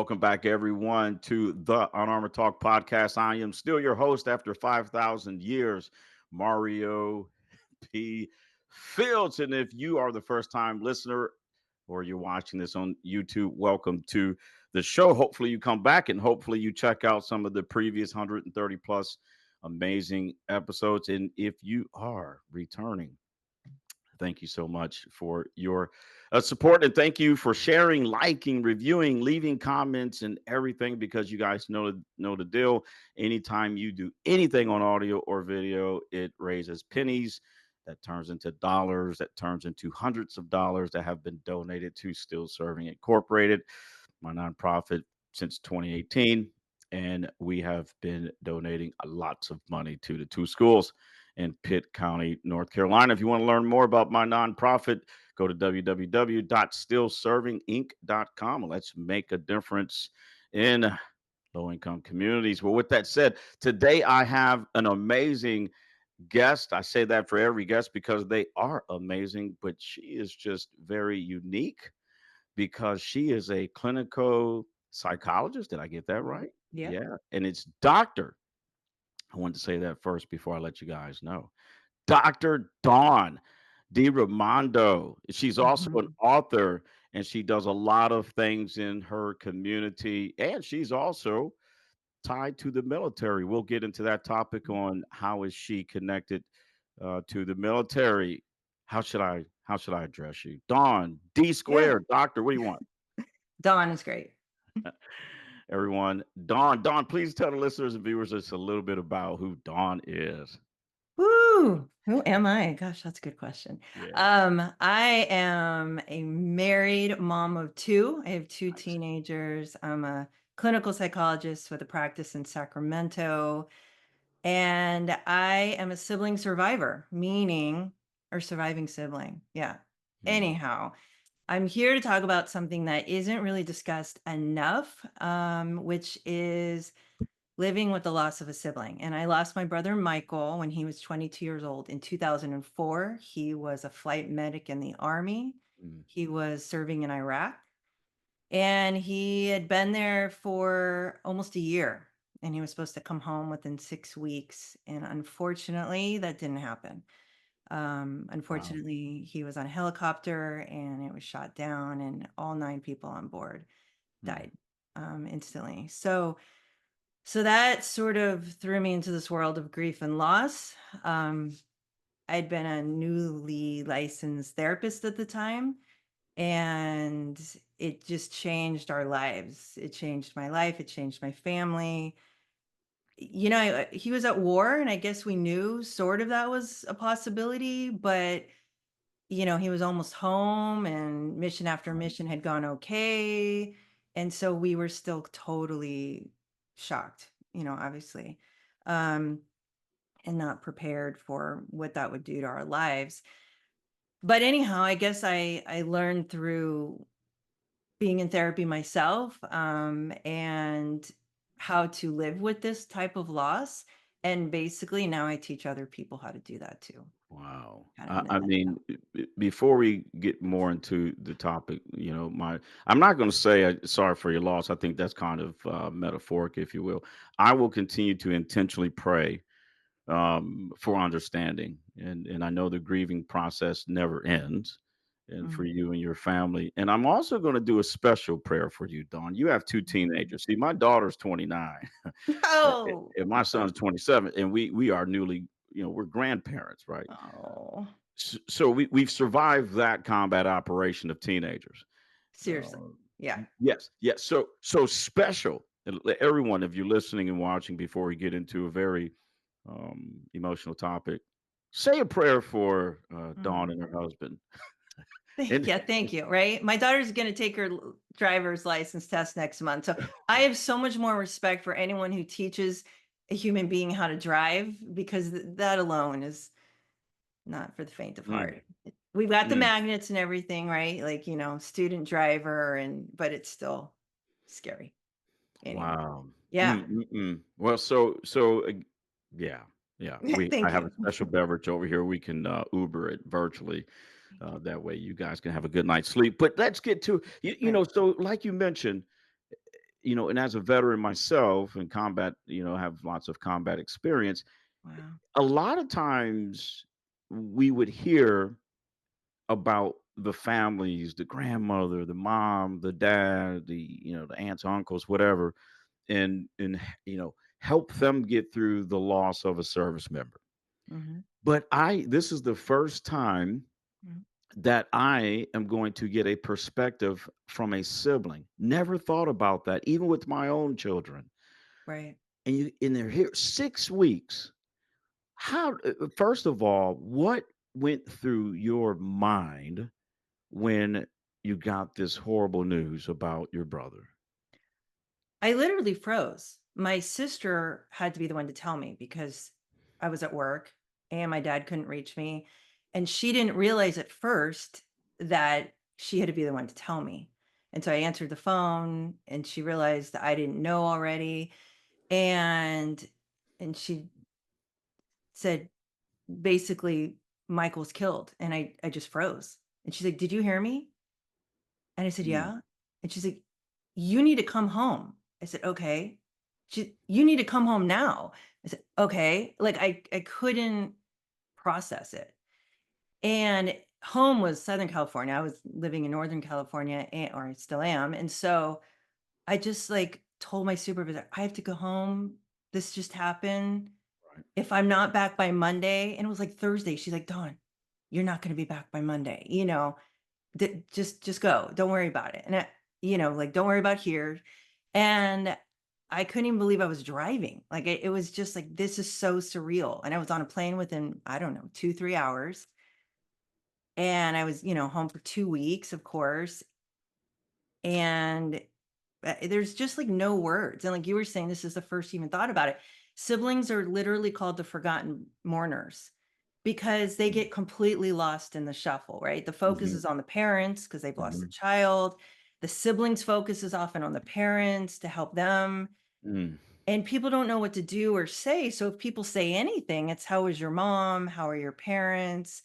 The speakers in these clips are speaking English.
welcome back, everyone, to the Unarmored Talk Podcast. I am still your host after 5,000 years, Mario P. Fields. And if you are the first time listener or you're watching this on YouTube, welcome to the show. Hopefully, you come back and hopefully you check out some of the previous 130 plus amazing episodes. And if you are returning, thank you so much for your support, and thank you for sharing, liking, reviewing, leaving comments, and everything. Because you guys know the deal. Anytime you do anything on audio or video, it raises pennies. That turns into dollars. That turns into hundreds of dollars that have been donated to Still Serving Incorporated, my nonprofit, since 2018. And we have been donating lots of money to the two schools in Pitt County, North Carolina. If you want to learn more about my nonprofit, go to www.stillservinginc.com. Let's make a difference in low income communities. Well, with that said, today I have an amazing guest. I say that for every guest because they are amazing, but she is just very unique because she is a clinical psychologist. Did I get that Mhm. right? Yep. Yeah. And it's Dr. I wanted to say that first before I let you guys know. Dr. Dawn DiRaimondo. She's also an Mhm. author and she does a lot of things in her community. And she's also tied to the military. We'll get into that topic on how is she connected to the military. How should I address you? Dawn, D Yeah. squared, doctor, what do you want? Dawn is great. Everyone, Dawn, please tell the listeners and viewers just a little bit about who Dawn is. Woo! Who am I? Gosh, that's a good question. Yeah. I am a married mom of two. I have two Nice. teenagers. I'm a clinical psychologist with a practice in Sacramento, and I am a sibling survivor, meaning or surviving sibling. Yeah. Hmm. Anyhow, I'm here to talk about something that isn't really discussed enough, which is living with the loss of a sibling. And I lost my brother Michael when he was 22 years old in 2004. He was a flight medic in the Army. Mm. He was serving in Iraq and he had been there for almost a year. And he was supposed to come home within 6 weeks. And unfortunately, that didn't happen. Wow. Unfortunately, he was on a helicopter and it was shot down, and all nine people on board Mm. died instantly. So that sort of threw me into this world of grief and loss. Um, I'd been a newly licensed therapist at the time, and it just changed our lives. It changed my life, it changed my family. He was at war, and I guess we knew sort of that was a possibility, but he was almost home and mission after mission had gone okay. And so we were still totally shocked, obviously, um, and not prepared for what that would do to our lives. But anyhow, I guess I learned through being in therapy myself, and how to live with this type of loss. And basically now I teach other people how to do that too, Wow. kind of I, in a I nutshell. mean, before we get more into the topic, I'm not going to say sorry for your loss. I think that's kind of metaphoric, if you will. I will continue to intentionally pray for understanding, and I know the grieving process never ends, and for Mhm. you and your family. And I'm also going to do a special prayer for you, Dawn. You have two teenagers. See, my daughter's 29, Oh. and my son's 27, and we are newly, we're grandparents, right? Oh, So we've survived that combat operation of teenagers. seriously. Uh, Yeah. yes, yes. So special. And everyone, if you're listening and watching, before we get into a very emotional topic, say a prayer for Dawn Mhm. and her husband. And Yeah, thank you, right? My daughter's gonna take her driver's license test next month, so I have so much more respect for anyone who teaches a human being how to drive, because that alone is not for the faint of mm, heart. We've got the mm, magnets and everything, right? Like, student driver, but it's still scary. Anyway. wow. Yeah. Well, so yeah, yeah. I Thank have you. a special beverage over here. We can Uber it virtually. Thank you. That way, you guys can have a good night's sleep. But let's get to Right. So like you mentioned, and as a veteran myself in combat, have lots of combat experience. Wow. A lot of times we would hear about the families, the grandmother, the mom, the dad, the aunts, uncles, whatever, and help them get through the loss of a service member. Hmm. But this is the first time that I am going to get a perspective from a sibling. Never thought about that, even with my own children. Right. And they're here 6 weeks. First of all, what went through your mind when you got this horrible news about your brother? I literally froze. My sister had to be the one to tell me because I was at work and my dad couldn't reach me. And she didn't realize at first that she had to be the one to tell me. And so I answered the phone and she realized that I didn't know already. And she said, basically, Michael's killed. And I just froze. And she's like, "Did you hear me?" And I said, Mm, "Yeah." And she's like, "You need to come home." I said, "Okay." "You need to come home now." I said, "Okay." Like I couldn't process it. And home was Southern California. I was living in Northern California, or I still am. And so I just like told my supervisor, "I have to go home. This just happened. right. If I'm not back by Monday," and it was like Thursday, she's like, "Dawn, you're not going to be back by Monday. Just go. Don't worry about it." And like, don't worry about here. And I couldn't even believe I was driving. Like it was just like, this is so surreal. And I was on a plane within, I don't know, 2, 3 hours. And I was, home for 2 weeks, of course. And there's just like no words. And like you were saying, this is the first you even thought about it. Siblings are literally called the forgotten mourners because they Mm, get completely lost in the shuffle, right? The focus mhm, is on the parents because they've lost a mhm, child. The siblings' focus is often on the parents to help them. mm. And people don't know what to do or say. So if people say anything, it's how is your mom? How are your parents?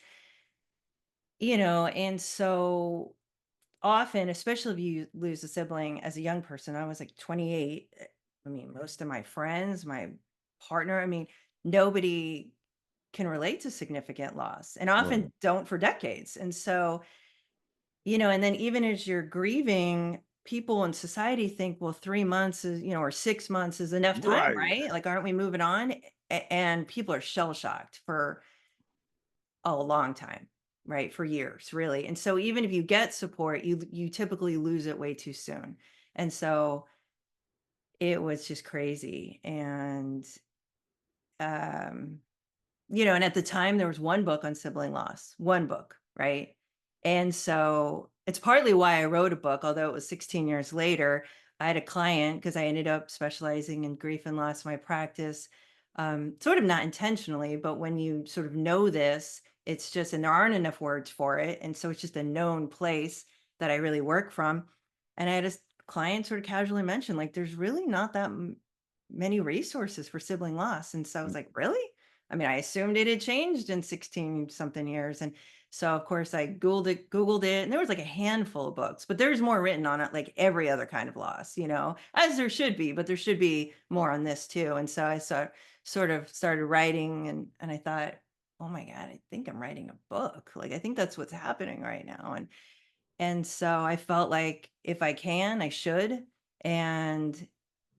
And so often, especially if you lose a sibling as a young person, I was like 28. I mean, most of my friends, my partner, I mean, nobody can relate to significant loss and Right. often don't for decades. And so, and then even as you're grieving, people in society think, well, 3 months is, or 6 months is enough time, Right. right? Like, aren't we moving on? And people are shell shocked for a long time, right? For years, really. And so even if you get support, you typically lose it way too soon. And so it was just crazy. And um and at the time there was one book on sibling loss, one book, right? And so it's partly why I wrote a book, although it was 16 years later. I had a client because I ended up specializing in grief and loss in my practice, sort of not intentionally, but when you sort of know this, it's just, and there aren't enough words for it. And so it's just a known place that I really work from. And I had a client sort of casually mention, like, there's really not that many resources for sibling loss. And so I was Mm, like, really? I mean, I assumed it had changed in 16 something years. And so of course I Googled it, and there was like a handful of books, but there's more written on it, like every other kind of loss, as there should be, but there should be more on this too. And so sort of started writing, and I thought, oh my God, I think I'm writing a book. Like, I think that's what's happening right now. And so I felt like if I can, I should. And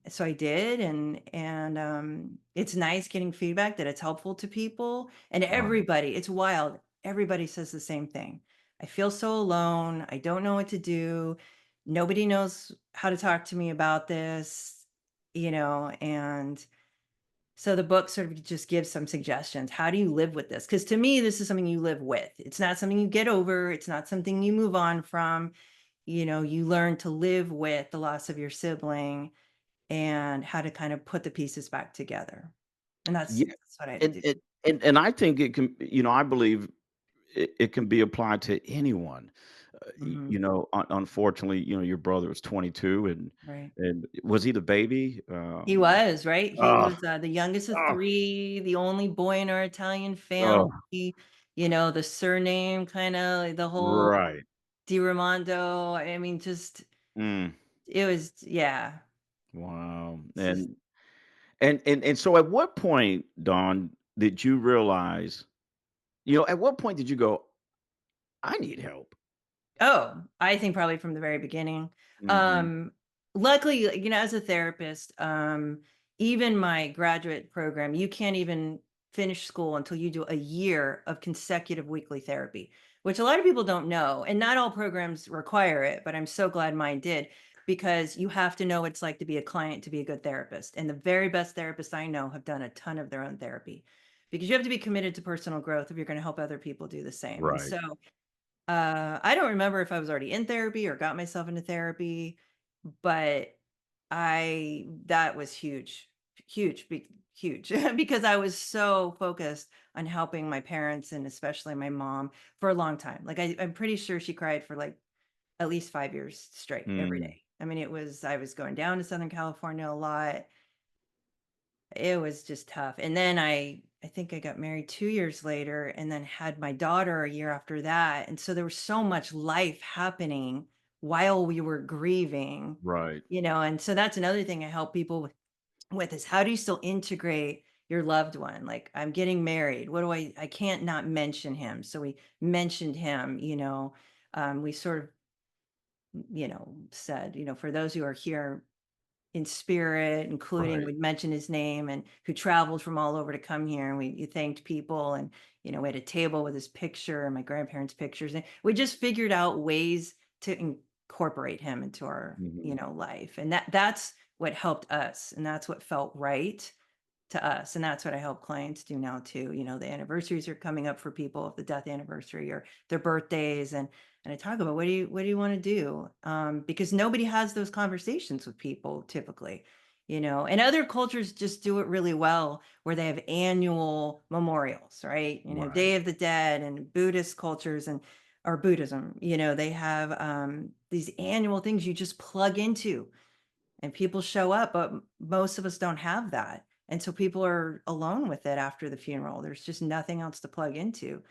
so I did, and it's nice getting feedback that it's helpful to people and right. everybody. It's wild. Everybody says the same thing. I feel so alone. I don't know what to do. Nobody knows how to talk to me about this, and so the book sort of just gives some suggestions. How do you live with this? Because to me, this is something you live with. It's not something you get over. It's not something you move on from. You learn to live with the loss of your sibling and how to kind of put the pieces back together. And that's Yeah. that's what I had to And do. and and I think it can, I believe it can be applied to anyone. Mhm. Unfortunately, your brother was 22, Right. and was he the baby? He was, right? He Oh, was, the youngest of oh, 3, the only boy in our Italian oh, family, the surname kinda, the whole right. DiRaimondo. I mean, just Mm. it was, yeah. Wow. It's just, And so at what point, Dawn, did you realize, at what point did you go, I need help? oh, I think probably from the very beginning. Mhm. Um, Luckily, as a therapist, even my graduate program, you can't even finish school until you do a year of consecutive weekly therapy, which a lot of people don't know. And not all programs require it, but I'm so glad mine did, because you have to know what it's like to be a client to be a good therapist. And the very best therapists I know have done a ton of their own therapy, because you have to be committed to personal growth if you're going to help other people do the same. And Right. so I don't remember if I was already in therapy or got myself into therapy, but that was huge, huge, big, huge, because I was so focused on helping my parents and especially my mom for a long time. Like I'm pretty sure she cried for like at least 5 years straight every Mm, day. I mean, I was going down to Southern California a lot. It was just tough. And then I think I got married 2 years later and then had my daughter a year after that. And so there was so much life happening while we were grieving, right. and so that's another thing I help people with is how do you still integrate your loved one? Like, I'm getting married. What do I can't not mention him. So we mentioned him, we sort of, said, for those who are here in spirit, including Right. we'd mention his name and who traveled from all over to come here. And you thanked people, and, we had a table with his picture and my grandparents' pictures. And we just figured out ways to incorporate him into our, Mhm. life. And that's what helped us. And that's what felt right to us. And that's what I help clients do now too. The anniversaries are coming up for people, of the death anniversary or their birthdays. And I talk about, what do you want to do? Because nobody has those conversations with people typically, and other cultures just do it really well, where they have annual memorials, right? Right. Day of the Dead, and Buddhist cultures and or Buddhism, they have these annual things you just plug into and people show up, but most of us don't have that. And so people are alone with it after the funeral. There's just nothing else to plug into.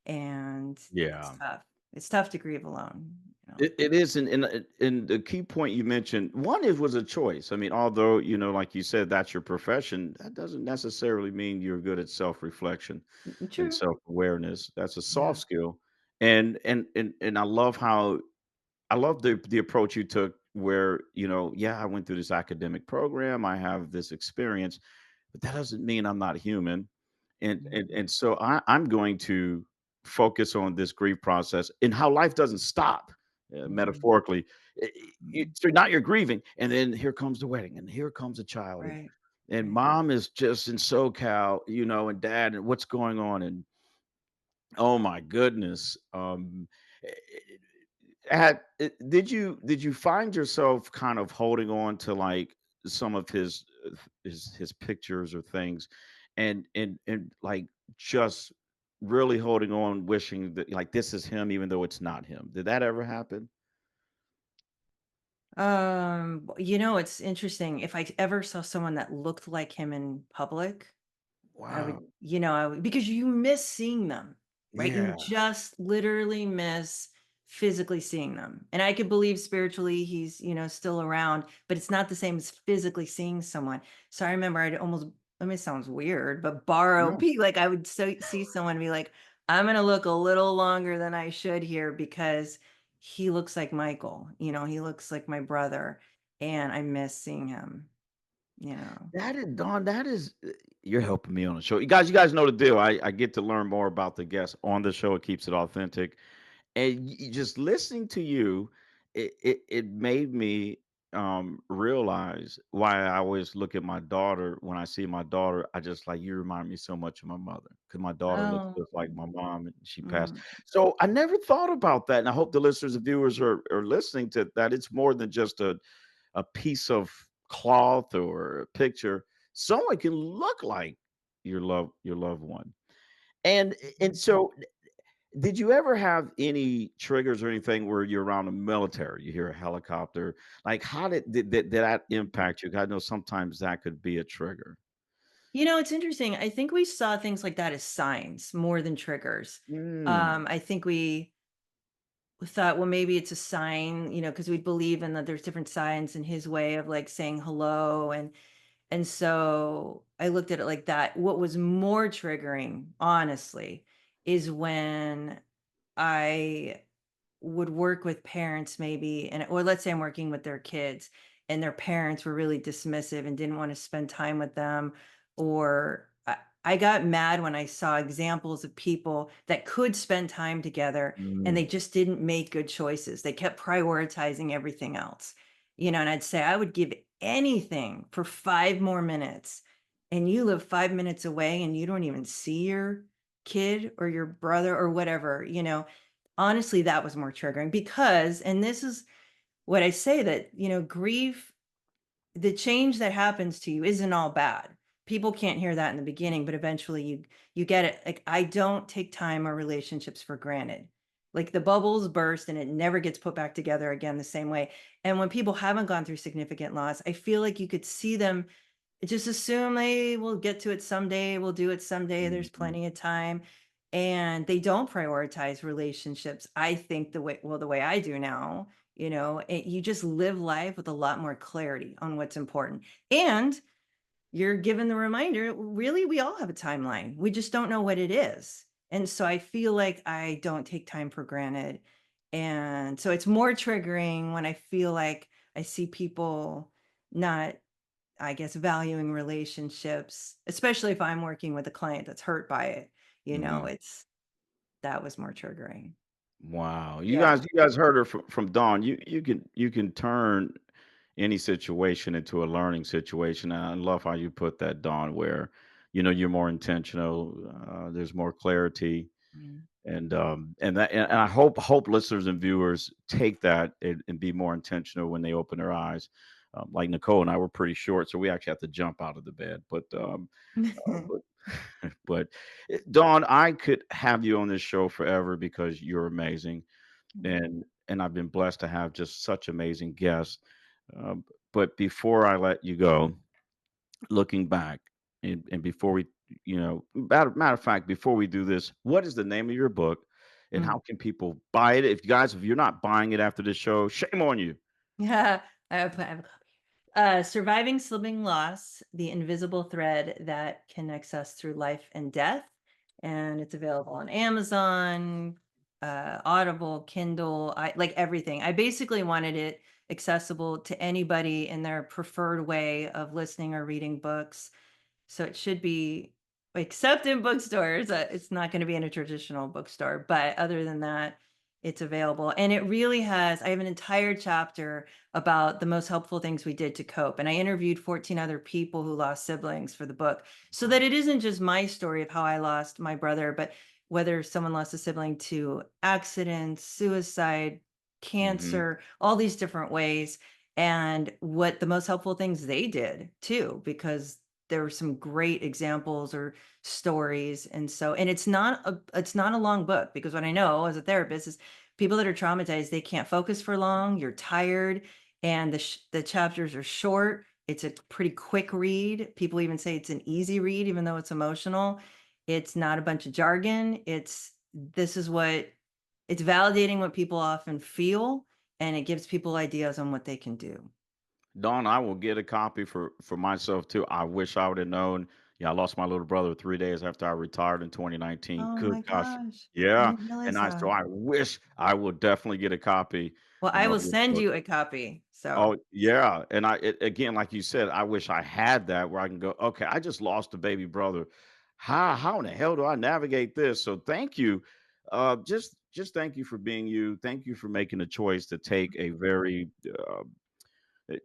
And it's Yeah. tough. It's tough to grieve alone, It is, and the key point you mentioned, one, it was a choice. I mean, although, like you said, that's your profession, that doesn't necessarily mean you're good at self-reflection and True. self-awareness. That's a soft Yeah. skill. And I love the approach you took where, yeah, I went through this academic program, I have this experience, but that doesn't mean I'm not human. And so I'm going to focus on this grief process and how life doesn't stop, Mhm. metaphorically. Mhm. So now you're grieving, and then here comes the wedding, and here comes a child, Right. and Right. mom is just in SoCal, and dad, and what's going on, and oh my goodness. Eh, did you find yourself kind of holding on to like some of his pictures or things, and like just really holding on, wishing that like this is him, even though it's not him? Did that ever happen? It's interesting. If I ever saw someone that looked like him in public, I would, Wow. because you miss seeing them, right? You Yeah. just literally miss physically seeing them. And I could believe spiritually he's, still around, but it's not the same as physically seeing someone. So I remember I'd almost, I mean, it sounds weird, but No. like I would see someone and be like, I'm going to look a little longer than I should here because he looks like Michael, he looks like my brother. And I miss seeing him, you know. That is Don. That is you're helping me on the show. You guys know the deal. I get to learn more about the guests on the show. It keeps it authentic. And just listening to you, it made me realize why I always look at my daughter. When I see my daughter, I just like, you remind me so much of my mother, because my daughter looks Oh, just like my mom, and she passed. mm, So I never thought about that, and I hope the listeners and viewers are listening to that. It's more than just a piece of cloth or a picture. Someone can look like your loved one. And mhm. so, did you ever have any triggers or anything where you're around the military? You hear a helicopter. Like, how did that impact you? 'Cause I know sometimes that could be a trigger. It's interesting. I think we saw things like that as signs more than triggers. Mm, I think we thought, well, maybe it's a sign, because we believe in that there's different signs in his way of like saying hello. And so I looked at it like that. What was more triggering, honestly, is when I would work with parents maybe, or let's say I'm working with their kids and their parents were really dismissive and didn't want to spend time with them. Or I got mad when I saw examples of people that could spend time together and they Mm, just didn't make good choices. They kept prioritizing everything else, and I'd say I would give anything for 5 more minutes. And you live 5 minutes away and you don't even see your kid or your brother or whatever. Honestly, that was more triggering because, and this is what I say, that, grief, the change that happens to you isn't all bad. People can't hear that in the beginning, but eventually you get it. Like, I don't take time or relationships for granted. Like, the bubbles burst and it never gets put back together again the same way. And when people haven't gone through significant loss, I feel like you could see them just assume they will get to it someday, we'll do it someday, there's mhm, plenty of time. And they don't prioritize relationships. I think the way I do now, you just live life with a lot more clarity on what's important. And you're given the reminder, really, we all have a timeline. We just don't know what it is. And so I feel like I don't take time for granted. And so it's more triggering when I feel like I see people not, I guess, valuing relationships, especially if I'm working with a client that's hurt by it. mhm. It's that was more triggering. Wow. You Yeah. guys you guys heard her from Dawn. You can turn any situation into a learning situation. And I love how you put that, Dawn, where you're more intentional, there's more clarity. Mm. And I hope listeners and viewers take that and be more intentional when they open their eyes. Like Nicole and I were pretty short, so we actually have to jump out of the bed. But but Dawn, I could have you on this show forever because you're amazing, and I've been blessed to have just such amazing guests. Um, but before I let you go, looking back, and before we, matter of fact, before we do this, what is the name of your book, and Mm. how can people buy it? If you're not buying it after this show, shame on you. Yeah. I have a copy. Surviving Sibling Loss, the invisible thread that connects us through life and death. And it's available on Amazon, Audible, Kindle, I like everything. I basically wanted it accessible to anybody in their preferred way of listening or reading books. So it should be except in bookstores. It's not going to be in a traditional bookstore, but other than that, it's available. And it really has, I have an entire chapter about the most helpful things we did to cope. And I interviewed 14 other people who lost siblings for the book so that it isn't just my story of how I lost my brother, but whether someone lost a sibling to accidents, suicide, Hmm. cancer, all these different ways, and what the most helpful things they did too, because there were some great examples or stories. And so, and it's not a long book, because what I know as a therapist is people that are traumatized, they can't focus for long, you're tired, and the chapters are short. It's a pretty quick read. People even say it's an easy read even though it's emotional. It's not a bunch of jargon. This is what it's validating what people often feel, and it gives people ideas on what they can do. Dawn, I will get a copy for myself too. I wish I would have known. Yeah, I lost my little brother 3 days after I retired in 2019. Oh Good my gosh, gosh. I yeah. didn't And realize I that. so I wish I would definitely get a copy Well, I will of your send book. you a copy. So, Oh, yeah, and again, like you said, I wish I had that where I can go, "Okay, I just lost a baby brother. How in the hell do I navigate this?" So thank you. Just thank you for being you. Thank you for making a choice to take a very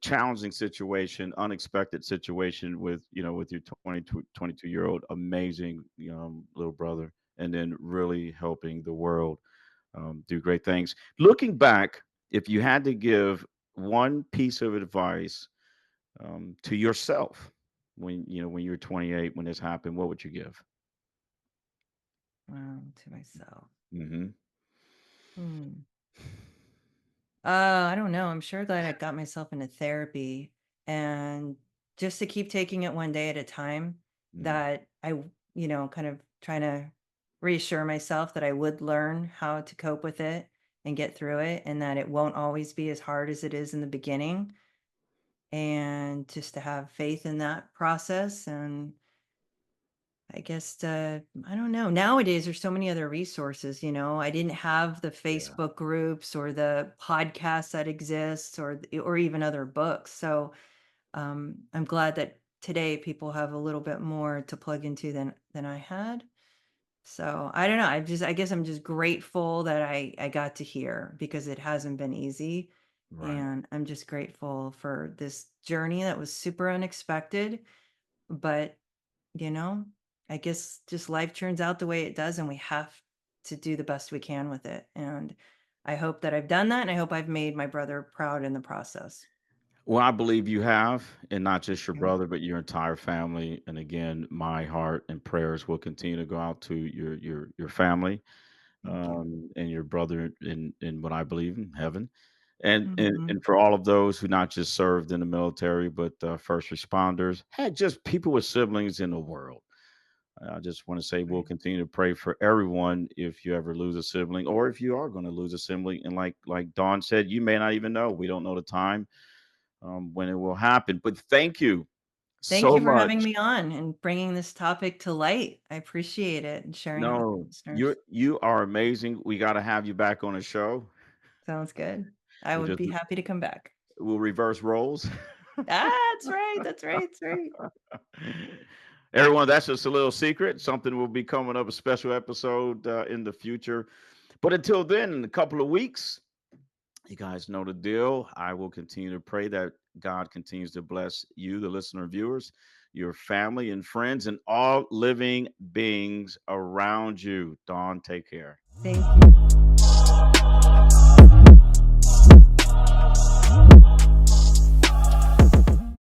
challenging situation, unexpected situation with your 22-year-old amazing little brother, and then really helping the world do great things. Looking back, if you had to give one piece of advice to yourself when you were 28 when this happened, what would you give? to myself. Hmm. Hmm. I don't know. I'm sure that I got myself into therapy, and just to keep taking it one day at a time, Mm. that kind of trying to reassure myself that I would learn how to cope with it. and get through it, and that it won't always be as hard as it is in the beginning, and just to have faith in that process. And I guess I don't know. Nowadays, there's so many other resources. I didn't have the Yeah. Facebook groups or the podcasts that exist, or even other books. So I'm glad that today people have a little bit more to plug into than I had. So I don't know. I guess I'm just grateful that I got to hear, because it hasn't been easy. Right. And I'm just grateful for this journey that was super unexpected. But, you know, I guess just life turns out the way it does, and we have to do the best we can with it. And I hope that I've done that. And I hope I've made my brother proud in the process. Well, I believe you have, and not just your Yeah. brother, but your entire family. And again, my heart and prayers will continue to go out to your family, Thank you. and your brother in what I believe in heaven, and and Hmm. and for all of those who not just served in the military, but first responders, had just people with siblings in the world. I just want to say we'll Right. continue to pray for everyone if you ever lose a sibling, or if you are going to lose a sibling. And like Dawn said, you may not even know. We don't know the time when it will happen. But thank you Thank so you for having much. me on and bringing this topic to light. I appreciate it, and sharing it with the No, you listeners. you are amazing. We got to have you back on the show. Sounds good. I We'll would just be happy to come back. we'll reverse roles. That's right. That's right. That's right. Everyone, that's just a little secret. Something will be coming up, a special episode in the future. But until then, in a couple of weeks, you guys know the deal. I will continue to pray that God continues to bless you, the listener viewers, your family and friends, and all living beings around you. Dawn, take care. Thank you.